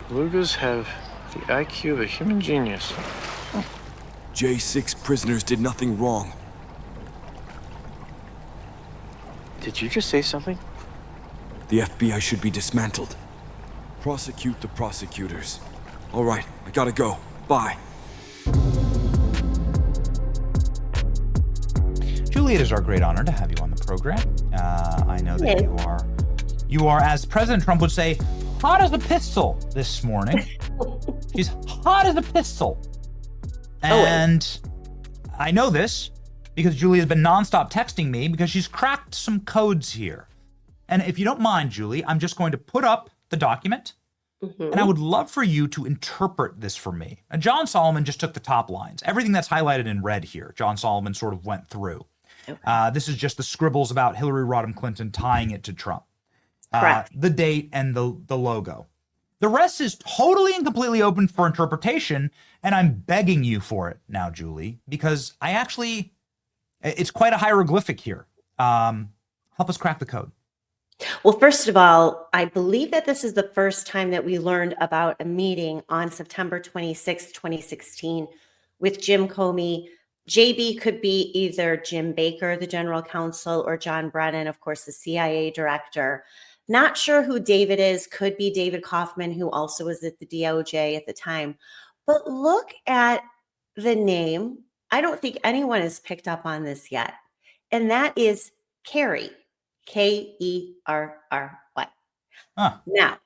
Belugas have the IQ of a human genius. J6 prisoners did nothing wrong. Did you just say something? The FBI should be dismantled. Prosecute the prosecutors. All right, I gotta go. Bye. Julie, it is our great honor to have you on the program. I know that you are, as President Trump would say, hot as a pistol this morning. She's hot as a pistol. And I know this because Julie has been nonstop texting me because she's cracked some codes here. And if you don't mind, Julie, I'm just going to put up the document. And I would love for you to interpret this for me. Now, John Solomon just took the top lines. Everything that's highlighted in red here, John Solomon sort of went through. This is just the scribbles about Hillary Rodham Clinton tying it to Trump. The date and the logo. The rest is totally and completely open for interpretation, and I'm begging you for it now, Julie, because it's quite a hieroglyphic here. Help us crack the code. Well, first of all, I believe that this is the first time that we learned about a meeting on September 26, 2016 with Jim Comey. JB could be either Jim Baker, the general counsel, or John Brennan, of course, the CIA director. Not sure who David is. Could be David Kaufman, who also was at the DOJ at the time. But look at the name. I don't think anyone has picked up on this yet. And that is Kerry. Kerry. Now,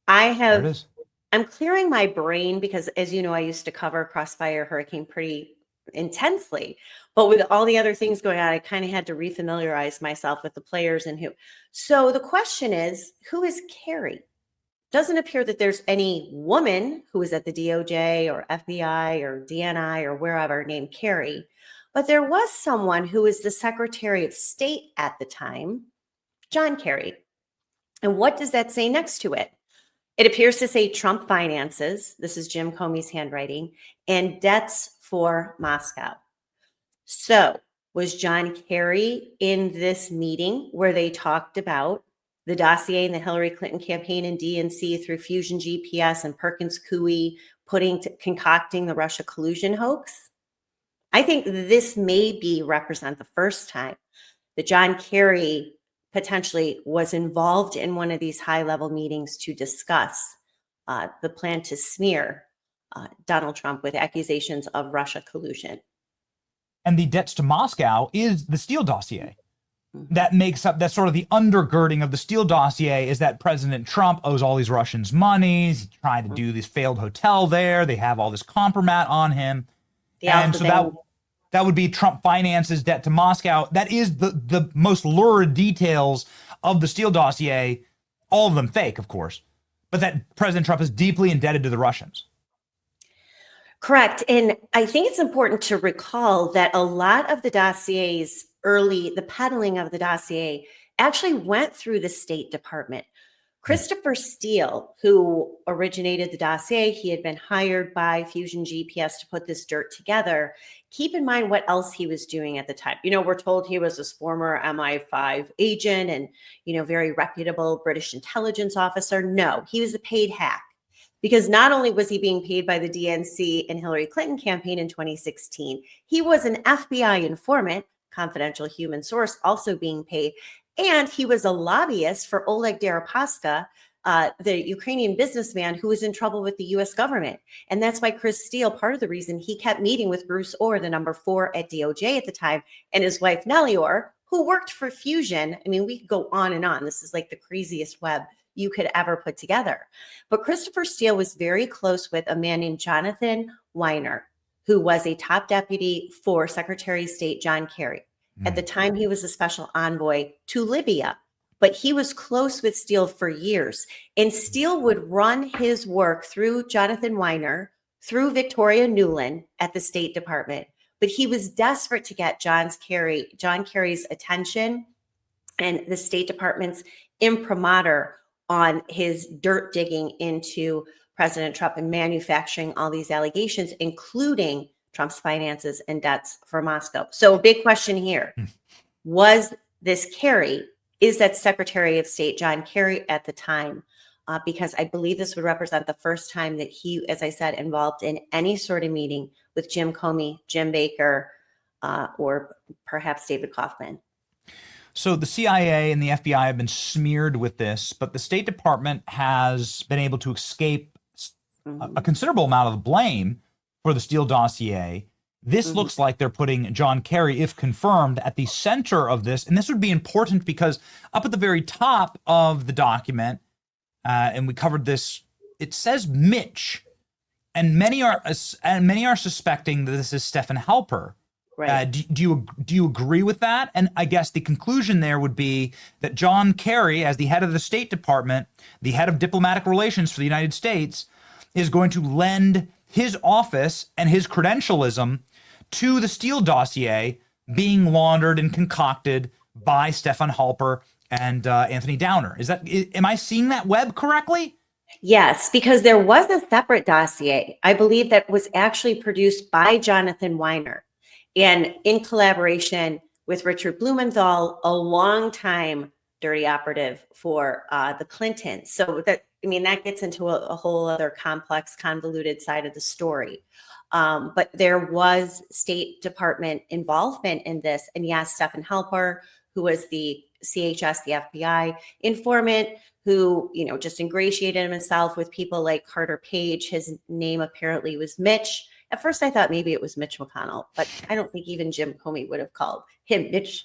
I'm clearing my brain because, as you know, I used to cover Crossfire Hurricane pretty intensely, but with all the other things going on, I kind of had to refamiliarize myself with the players and who. So the question is, who is Kerry? Doesn't appear that there's any woman who is at the DOJ or FBI or DNI or wherever named Kerry. But there was someone who was the Secretary of State at the time, John Kerry. And what does that say next to it? It appears to say Trump finances. This is Jim Comey's handwriting, and debts for Moscow. So was John Kerry in this meeting where they talked about the dossier in the Hillary Clinton campaign and DNC through Fusion GPS and Perkins Coie concocting the Russia collusion hoax? I think this may represent the first time that John Kerry potentially was involved in one of these high-level meetings to discuss the plan to smear Donald Trump with accusations of Russia collusion. And the debts to Moscow is the Steele dossier. That makes up, that's sort of the undergirding of the Steele dossier, is that President Trump owes all these Russians money. He's trying to do this failed hotel there. They have all this compromat on him. And so that would be Trump finances debt to Moscow. That is the most lurid details of the Steele dossier, all of them fake, of course, but that President Trump is deeply indebted to the Russians. Correct. And I think it's important to recall that a lot of the dossiers the peddling of the dossier actually went through the State Department. Christopher Steele, who originated the dossier, he had been hired by Fusion GPS to put this dirt together. Keep in mind what else he was doing at the time. You know, we're told he was this former MI5 agent and, very reputable British intelligence officer. No, he was a paid hack. Because not only was he being paid by the DNC and Hillary Clinton campaign in 2016, he was an FBI informant, confidential human source, also being paid. And he was a lobbyist for Oleg Deripaska, the Ukrainian businessman who was in trouble with the U.S. government. And that's why Chris Steele, part of the reason he kept meeting with Bruce Orr, the number 4 at DOJ at the time, and his wife, Nellie Orr, who worked for Fusion. I mean, we could go on and on. This is like the craziest web you could ever put together. But Christopher Steele was very close with a man named Jonathan Weiner, who was a top deputy for Secretary of State John Kerry. At the time, he was a special envoy to Libya, but he was close with Steele for years. And Steele would run his work through Jonathan Weiner, through Victoria Nuland at the State Department. But he was desperate to get John Kerry's attention and the State Department's imprimatur on his dirt digging into President Trump and manufacturing all these allegations, including Trump's finances and debts for Moscow. So a big question here. Was this Kerry? Is that Secretary of State John Kerry at the time because I believe this would represent the first time that he, as I said, involved in any sort of meeting with Jim Comey, Jim Baker, or perhaps David Kaufman. So the CIA and the FBI have been smeared with this, but the State Department has been able to escape a considerable amount of the blame for the Steele dossier. This looks like they're putting John Kerry, if confirmed, at the center of this. And this would be important because up at the very top of the document, and we covered this, it says Mitch, and many are suspecting that this is Stephen Halper. Right. Do you agree with that? And I guess the conclusion there would be that John Kerry, as the head of the State Department, the head of diplomatic relations for the United States, is going to lend his office and his credentialism to the Steele dossier being laundered and concocted by Stephen Halper and Anthony Downer. Am I seeing that web correctly? Yes, because there was a separate dossier, I believe, that was actually produced by Jonathan Weiner, and in collaboration with Richard Blumenthal, a longtime dirty operative for the Clintons. So that gets into a whole other complex, convoluted side of the story. But there was State Department involvement in this. And yes, Stephen Halper, who was the CHS, the FBI informant, who, just ingratiated himself with people like Carter Page. His name apparently was Mitch. At first, I thought maybe it was Mitch McConnell, but I don't think even Jim Comey would have called him Mitch,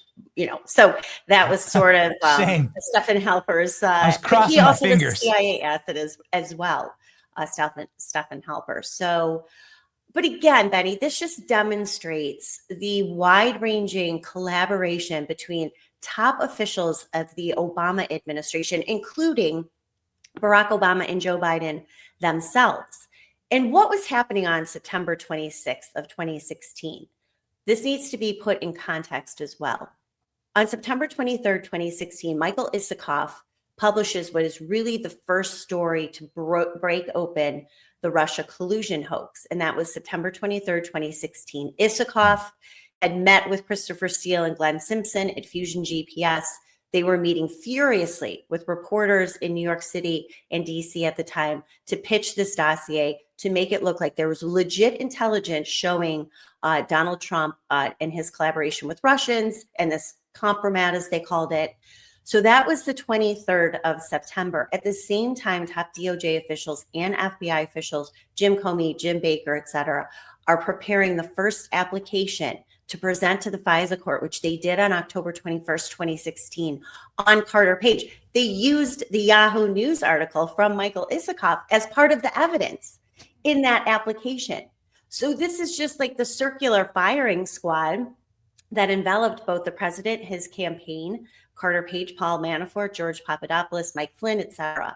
So that was sort of Stephen Halper's. I was crossing my fingers. Was a CIA asset as well, Stephen Halper. So, but again, Benny, this just demonstrates the wide-ranging collaboration between top officials of the Obama administration, including Barack Obama and Joe Biden themselves. And what was happening on September 26th of 2016? This needs to be put in context as well. On September 23rd, 2016, Michael Isikoff publishes what is really the first story to break open the Russia collusion hoax. And that was September 23rd, 2016. Isikoff had met with Christopher Steele and Glenn Simpson at Fusion GPS. They were meeting furiously with reporters in New York City and DC at the time to pitch this dossier, to make it look like there was legit intelligence showing Donald Trump and his collaboration with Russians and this compromat, as they called it. So that was the 23rd of September. At the same time, top DOJ officials and FBI officials, Jim Comey, Jim Baker, et cetera, are preparing the first application to present to the FISA court, which they did on October 21st, 2016, on Carter Page. They used the Yahoo News article from Michael Isikoff as part of the evidence in that application. So this is just like the circular firing squad that enveloped both the president, his campaign, Carter Page, Paul Manafort, George Papadopoulos, Mike Flynn, et cetera.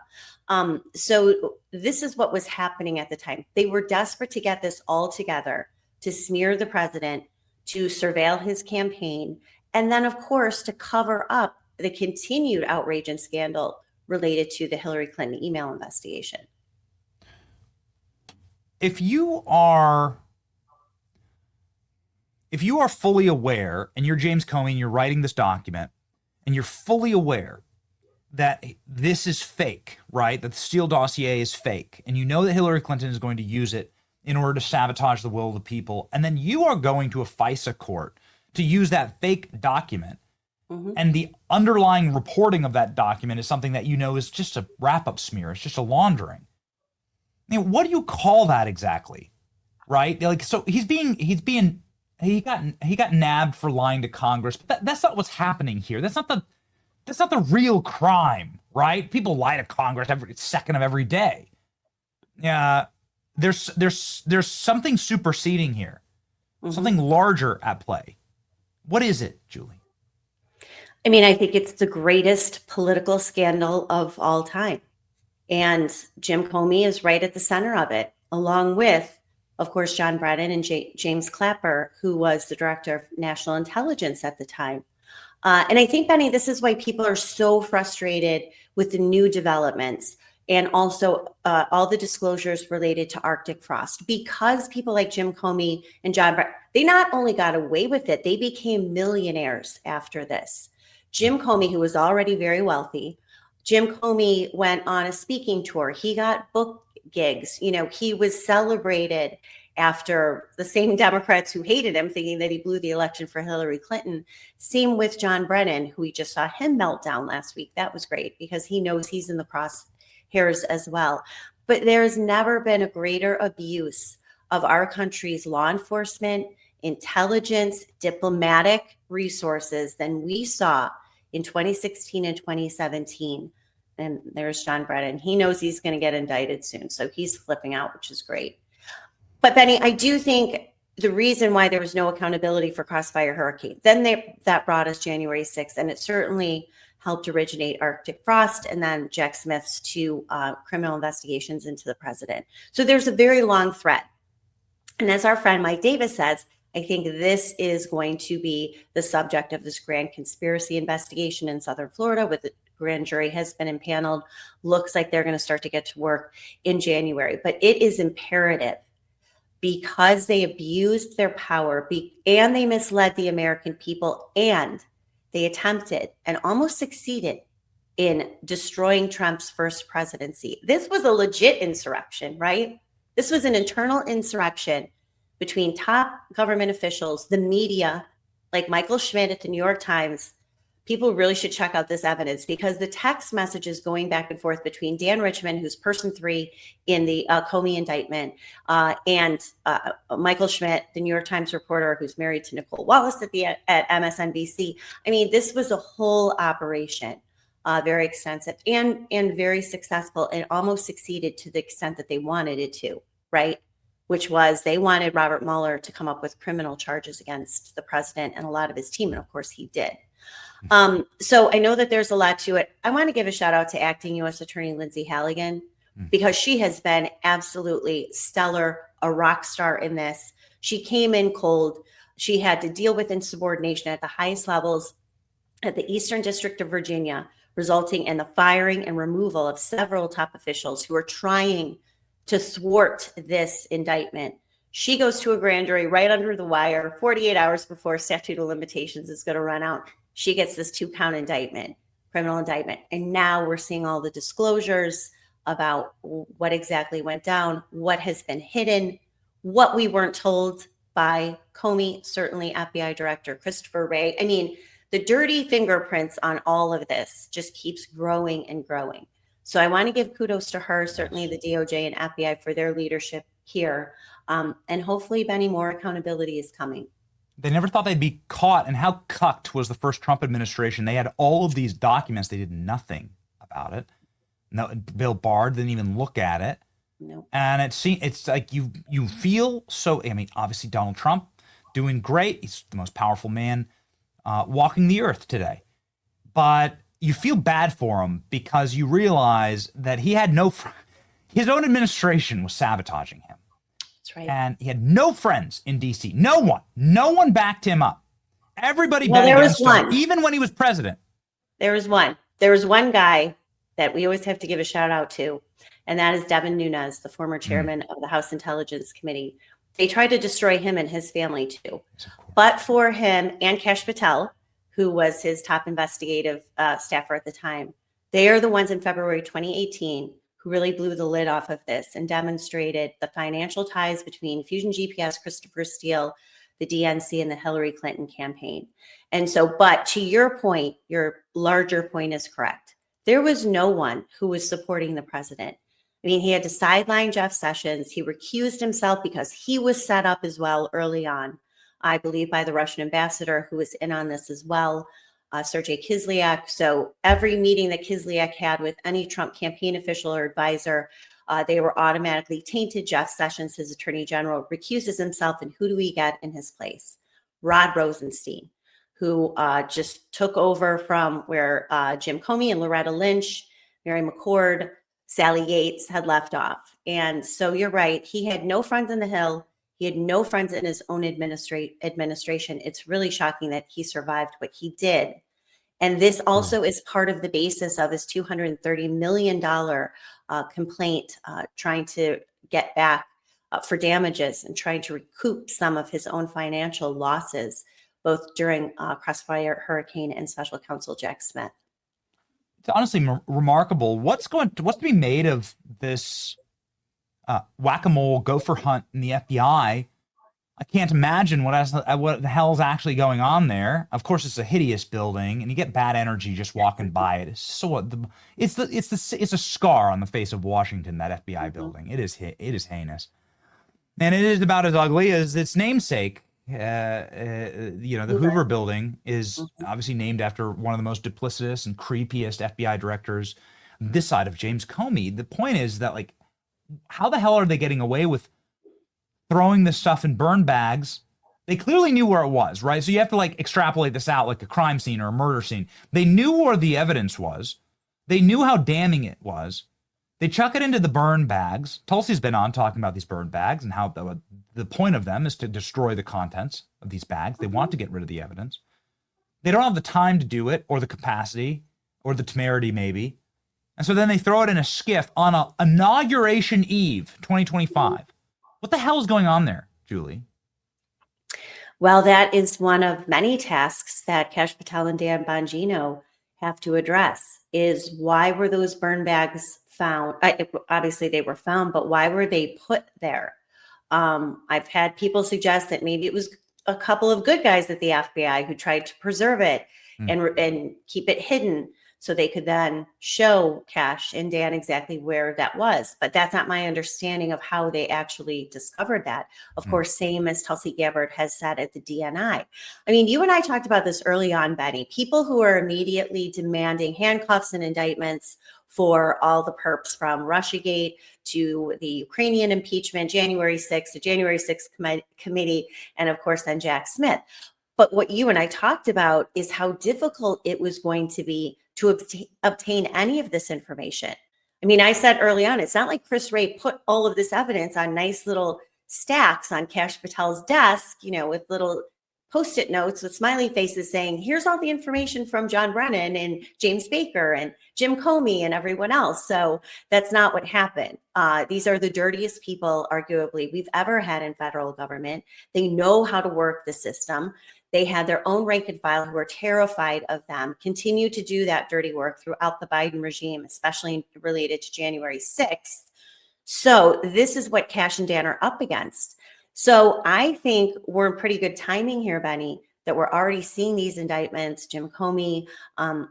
So this is what was happening at the time. They were desperate to get this all together, to smear the president, to surveil his campaign, and then, of course, to cover up the continued outrage and scandal related to the Hillary Clinton email investigation. If you are fully aware, and you're James Comey and you're writing this document, and you're fully aware that this is fake, right? That the Steele dossier is fake, and you know that Hillary Clinton is going to use it in order to sabotage the will of the people, and then you are going to a FISA court to use that fake document, and the underlying reporting of that document is something that you know is just a wrap-up smear, it's just a laundering. I mean, what do you call that exactly, right? Like, so he got nabbed for lying to Congress, but that's not what's happening here. That's not the real crime, right? People lie to Congress every second of every day. Yeah. There's something superseding here, something larger at play. What is it, Julie? I mean, I think it's the greatest political scandal of all time. And Jim Comey is right at the center of it, along with, of course, John Brennan and James Clapper, who was the director of national intelligence at the time. And I think, Benny, this is why people are so frustrated with the new developments, and also all the disclosures related to Arctic frost, because people like Jim Comey and John Brennan, they not only got away with it, they became millionaires after this. Jim Comey, who was already very wealthy, Jim Comey went on a speaking tour. He got book gigs. He was celebrated after the same Democrats who hated him, thinking that he blew the election for Hillary Clinton. Same with John Brennan, who we just saw him melt down last week. That was great because he knows he's in the crosshairs as well. But there's never been a greater abuse of our country's law enforcement, intelligence, diplomatic resources than we saw in 2016 and 2017. And there's John Brennan. He knows he's going to get indicted soon, so he's flipping out, which is great. But Benny, I do think the reason why there was no accountability for Crossfire Hurricane, that brought us January 6th, and it certainly helped originate Arctic Frost and then Jack Smith's two criminal investigations into the president. So there's a very long thread. And as our friend Mike Davis says, I think this is going to be the subject of this grand conspiracy investigation in Southern Florida with the grand jury has been impaneled. Looks like they're going to start to get to work in January. But it is imperative because they abused their power and they misled the American people and they attempted and almost succeeded in destroying Trump's first presidency. This was a legit insurrection, right? This was an internal insurrection between top government officials, the media, like Michael Schmidt at the New York Times. People really should check out this evidence because the text messages going back and forth between Dan Richman, who's person 3 in the Comey indictment, and Michael Schmidt, the New York Times reporter who's married to Nicole Wallace at MSNBC. I mean, this was a whole operation, very extensive and very successful, and almost succeeded to the extent that they wanted it to, right? Which was they wanted Robert Mueller to come up with criminal charges against the president and a lot of his team. And of course he did. So I know that there's a lot to it. I want to give a shout out to acting U.S. Attorney Lindsay Halligan because she has been absolutely stellar, a rock star in this. She came in cold. She had to deal with insubordination at the highest levels at the Eastern District of Virginia, resulting in the firing and removal of several top officials who are trying to thwart this indictment. She goes to a grand jury right under the wire, 48 hours before statute of limitations is going to run out. She gets this 2-count indictment, criminal indictment. And now we're seeing all the disclosures about what exactly went down, what has been hidden, what we weren't told by Comey, certainly FBI Director Christopher Wray. I mean, the dirty fingerprints on all of this just keeps growing and growing. So I want to give kudos to her, certainly the DOJ and FBI for their leadership here. And hopefully, Benny, more accountability is coming. They never thought they'd be caught. And how cucked was the first Trump administration? They had all of these documents. They did nothing about it. No, Bill Barr didn't even look at it. No. And it's like you feel so, I mean, obviously Donald Trump doing great. He's the most powerful man walking the earth today. But you feel bad for him because you realize that he had his own administration was sabotaging him. That's right. And he had no friends in D.C. No one backed him up. Everybody well, bet there against was one. him, even when he was president. There was one guy that we always have to give a shout out to, and that is Devin Nunes, the former chairman of the House Intelligence Committee. They tried to destroy him and his family too. But for him and Kash Patel, who was his top investigative staffer at the time, they are the ones in February 2018 who really blew the lid off of this and demonstrated the financial ties between Fusion GPS, Christopher Steele, the DNC, and the Hillary Clinton campaign. And so, but to your point, your larger point is correct. There was no one who was supporting the president. I mean, he had to sideline Jeff Sessions. He recused himself because he was set up as well early on, I believe, by the Russian ambassador who was in on this as well, Sergei Kislyak. So every meeting that Kislyak had with any Trump campaign official or advisor, they were automatically tainted. Jeff Sessions, his attorney general, recuses himself. And who do we get in his place? Rod Rosenstein, who just took over from where Jim Comey and Loretta Lynch, Mary McCord, Sally Yates had left off. And so you're right. He had no friends in the Hill. He had no friends in his own administration. It's really shocking that he survived what he did. And this also is part of the basis of his $230 million complaint, trying to get back for damages and trying to recoup some of his own financial losses, both during Crossfire Hurricane and Special Counsel Jack Smith. it's honestly remarkable. What's to be made of this whack-a-mole gopher hunt in the FBI? I can't imagine what the hell's actually going on there. Of course, it's a hideous building, and you get bad energy just walking by it. It's a scar on the face of Washington. That FBI building. It is heinous, and it is about as ugly as its namesake. The Hoover Building is obviously named after one of the most duplicitous and creepiest FBI directors this side of James Comey. The point is that, like, how the hell are they getting away with throwing this stuff in burn bags? They clearly knew where it was, right? So you have to, like, extrapolate this out like a crime scene or a murder scene. They knew where the evidence was. They knew how damning it was. They chuck it into the burn bags. Tulsi's been on talking about these burn bags and how the point of them is to destroy the contents of these bags. They want to get rid of the evidence. They don't have the time to do it, or the capacity, or the temerity, maybe. And so then they throw it in a skiff on a inauguration eve, 2025. What the hell is going on there, Julie? Well, that is one of many tasks that Kash Patel and Dan Bongino have to address, is why were those burn bags found? Obviously they were found, but why were they put there? I've had people suggest that maybe it was a couple of good guys at the FBI who tried to preserve it and keep it hidden so they could then show Kash and Dan exactly where that was. But that's not my understanding of how they actually discovered that. Of course, same as Tulsi Gabbard has said at the DNI. I mean, you and I talked about this early on, Benny. People who are immediately demanding handcuffs and indictments for all the perps, from Russiagate to the Ukrainian impeachment, January 6th, the January 6th committee, and of course then Jack Smith. But what you and I talked about is how difficult it was going to be to obtain any of this information. I mean, I said early on, it's not like Chris Wray put all of this evidence on nice little stacks on Kash Patel's desk, with little Post-it notes with smiley faces saying, here's all the information from John Brennan and James Baker and Jim Comey and everyone else. So that's not what happened. These are the dirtiest people, arguably, we've ever had in federal government. They know how to work the system. They had their own rank and file who are terrified of them, continue to do that dirty work throughout the Biden regime, especially related to January 6th. So this is what Kash and Dan are up against. So I think we're in pretty good timing here, Benny, that we're already seeing these indictments, Jim Comey,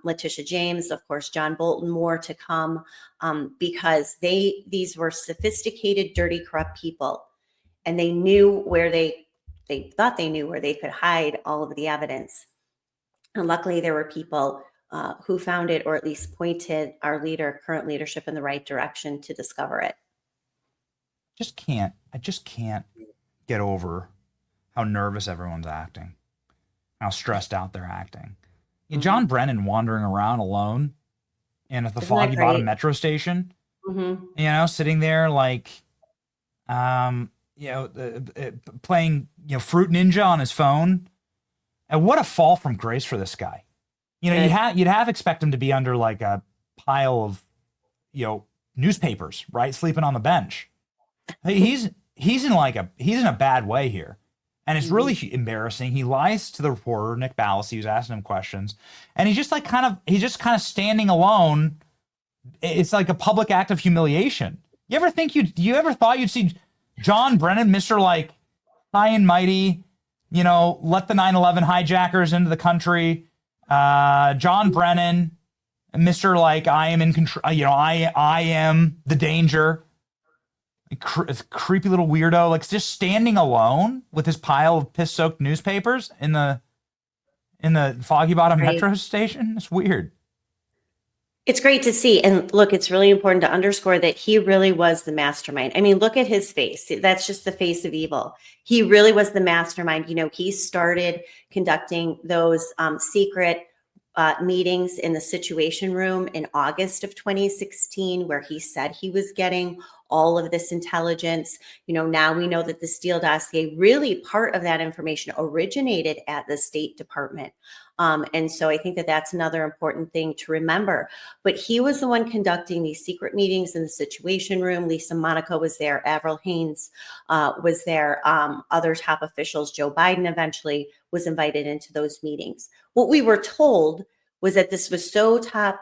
Letitia James, of course, John Bolton, more to come, because these were sophisticated, dirty, corrupt people. And they knew where they thought they knew where they could hide all of the evidence. And luckily there were people who found it, or at least pointed our current leadership in the right direction to discover it. I just can't get over how nervous everyone's acting, how stressed out they're acting. John Brennan wandering around alone and at the Foggy Bottom metro station, sitting there like, playing, Fruit Ninja on his phone. And what a fall from grace for this guy. You'd have expect him to be under like a pile of, newspapers, right? Sleeping on the bench. He's in a bad way here. And it's really embarrassing. He lies to the reporter, Nick Ballas, who's asking him questions. And he's just kind of standing alone. It's like a public act of humiliation. You ever thought you'd see John Brennan, Mr. like high and mighty, let the 9/11 hijackers into the country. John Brennan, Mr. like, I am in control, I am the danger. Creepy little weirdo, like just standing alone with his pile of piss-soaked newspapers in the Foggy Bottom metro station. It's weird. It's great to see. And look, it's really important to underscore that he really was the mastermind. I mean, look at his face. That's just the face of evil. He really was the mastermind. He started conducting those secret meetings in the Situation Room in August of 2016, where he said he was getting all of this intelligence. Now we know that the Steele dossier, really part of that information originated at the State Department. And so I think that that's another important thing to remember. But he was the one conducting these secret meetings in the Situation Room. Lisa Monaco was there. Avril Haines was there. Other top officials, Joe Biden eventually was invited into those meetings. What we were told was that this was so top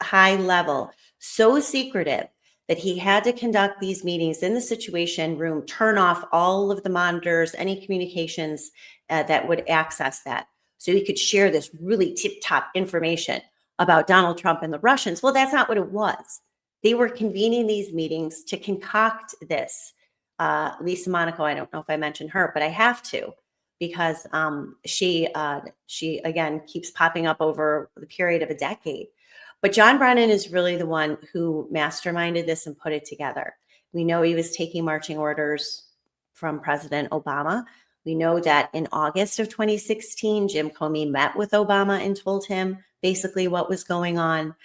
high level, so secretive that he had to conduct these meetings in the Situation Room, turn off all of the monitors, any communications that would access that, so he could share this really tip-top information about Donald Trump and the Russians. Well, that's not what it was. They were convening these meetings to concoct this. Lisa Monaco, I don't know if I mentioned her, but I have to, because she again keeps popping up over the period of a decade. But John Brennan is really the one who masterminded this and put it together. We know he was taking marching orders from President Obama. We know that in August of 2016, Jim Comey met with Obama and told him basically what was going on.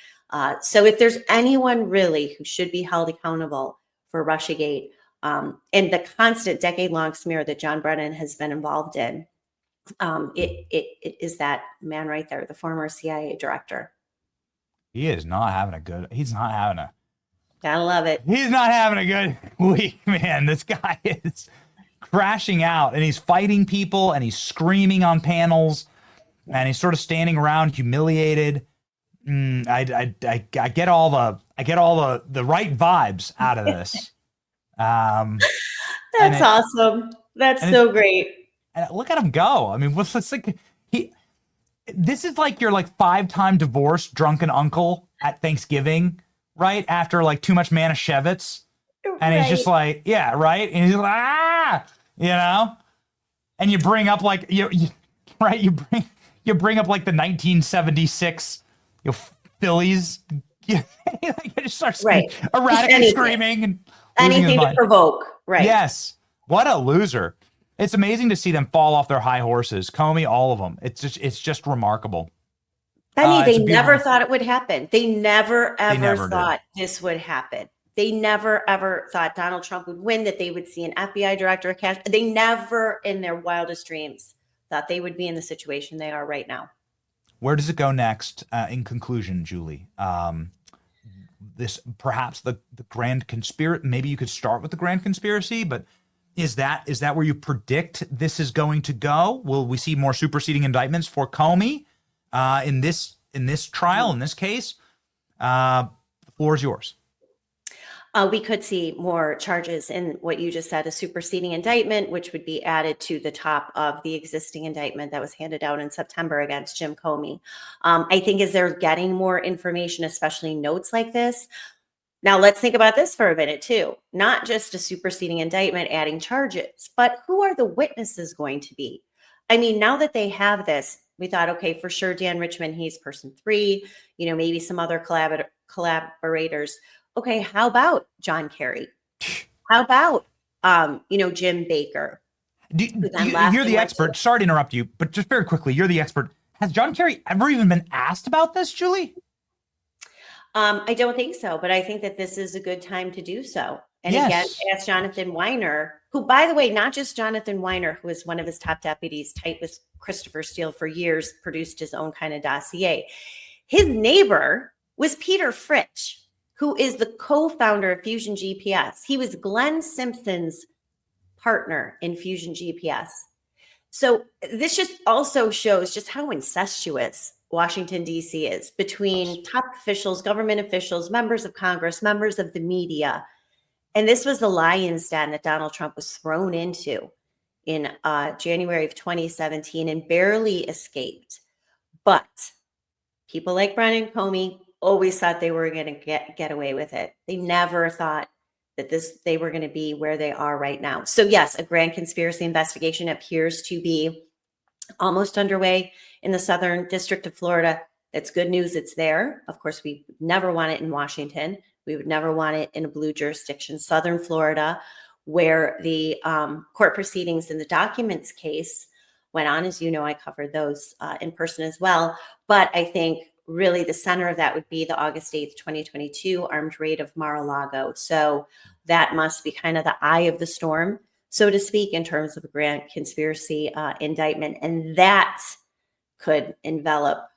So if there's anyone really who should be held accountable for Russiagate and the constant decade-long smear that John Brennan has been involved in, it is that man right there, the former CIA director. He is not having a good. He's not having a. Gotta love it. He's not having a good week, man. This guy is crashing out, and he's fighting people, and he's screaming on panels, and he's sort of standing around humiliated. I get all the right vibes out of this. That's awesome. That's so great. And look at him go. I mean, what's this like? This is like your 5-time divorced drunken uncle at Thanksgiving, right? After like too much Manischewitz. And he's just like, yeah, right? And he's like, and you bring up like you bring up like the 1976 Phillies. You just start erratically screaming and anything to provoke, right? Yes. What a loser. It's amazing to see them fall off their high horses. Comey, all of them. It's just remarkable. They never thought it would happen. They never thought this would happen. They never, ever thought Donald Trump would win, that they would see an FBI director of cash. They never in their wildest dreams thought they would be in the situation they are right now. Where does it go next? In conclusion, Julie, this perhaps the grand conspiracy. Maybe you could start with the grand conspiracy, but is that where you predict this is going to go? Will we see more superseding indictments for Comey in this trial, in this case? The floor is yours. We could see more charges in what you just said, a superseding indictment, which would be added to the top of the existing indictment that was handed out in September against Jim Comey. I think as they're getting more information, especially notes like this. Now, let's think about this for a minute, too. Not just a superseding indictment adding charges, but who are the witnesses going to be? I mean, now that they have this, we thought, okay, for sure, Dan Richmond, he's person 3, maybe some other collaborators. Okay, how about John Kerry? How about, Jim Baker? You're the expert. Sorry to interrupt you, but just very quickly, you're the expert. Has John Kerry ever even been asked about this, Julie? I don't think so, but I think that this is a good time to do so. And again, ask Jonathan Weiner, who, by the way, not just Jonathan Weiner, who is one of his top deputies, tight with Christopher Steele for years, produced his own kind of dossier. His neighbor was Peter Fritsch, who is the co-founder of Fusion GPS. He was Glenn Simpson's partner in Fusion GPS. So this just also shows just how incestuous Washington, D.C. is between top officials, government officials, members of Congress, members of the media. And this was the lion's den that Donald Trump was thrown into in January of 2017 and barely escaped. But people like Brennan, Comey, always thought they were going to get away with it. They never thought that they were going to be where they are right now. So yes, a grand conspiracy investigation appears to be almost underway in the Southern District of Florida. That's good news. It's there. Of course, we would never want it in Washington. We would never want it in a blue jurisdiction, Southern Florida, where the court proceedings in the documents case went on. As you know, I covered those in person as well. But I think really the center of that would be the August 8th, 2022 armed raid of Mar-a-Lago. So that must be kind of the eye of the storm, so to speak, in terms of a grand conspiracy indictment. And that could envelop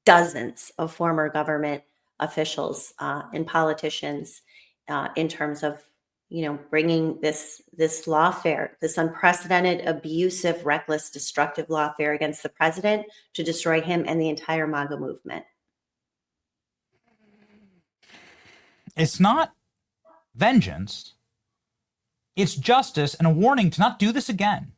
dozens of former government officials and politicians in terms of, bringing this lawfare, this unprecedented, abusive, reckless, destructive lawfare against the president to destroy him and the entire MAGA movement. It's not vengeance. It's justice and a warning to not do this again.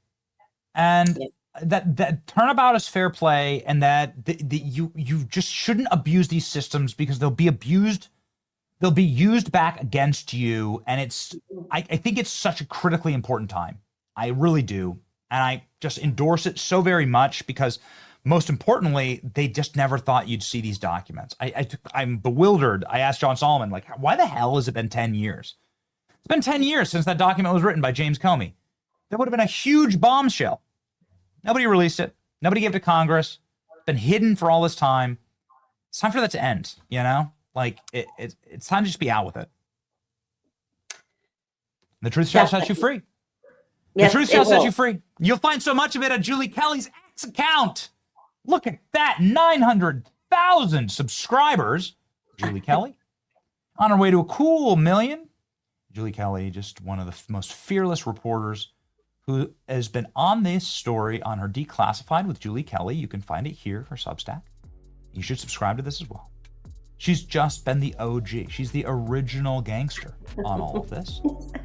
And that turnabout is fair play, and that you just shouldn't abuse these systems because they'll be abused. They'll be used back against you. And I think it's such a critically important time. I really do. And I just endorse it so very much because, most importantly, they just never thought you'd see these documents. I'm bewildered. I asked John Solomon, like, why the hell has it been 10 years? It's been 10 years since that document was written by James Comey. That would have been a huge bombshell. Nobody released it. Nobody gave it to Congress. It's been hidden for all this time. It's time for that to end, you know? Like, it's time to just be out with it. The truth shall set you free. Yes, the truth shall set will. you free. You'll find so much of it at Julie Kelly's X account. Look at that, 900,000 subscribers. Julie Kelly, on her way to a cool 1 million. Julie Kelly, just one of the most fearless reporters who has been on this story on her Declassified with Julie Kelly. You can find it here, her Substack. You should subscribe to this as well. She's just been the OG. She's the original gangster on all of this.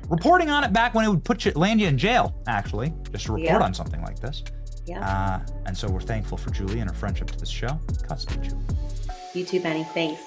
Reporting on it back when it would land you in jail, actually, just to report on something like this. Yeah. And so we're thankful for Julie and her friendship to this show. Godspeed, Julie. You too, Benny. Thanks.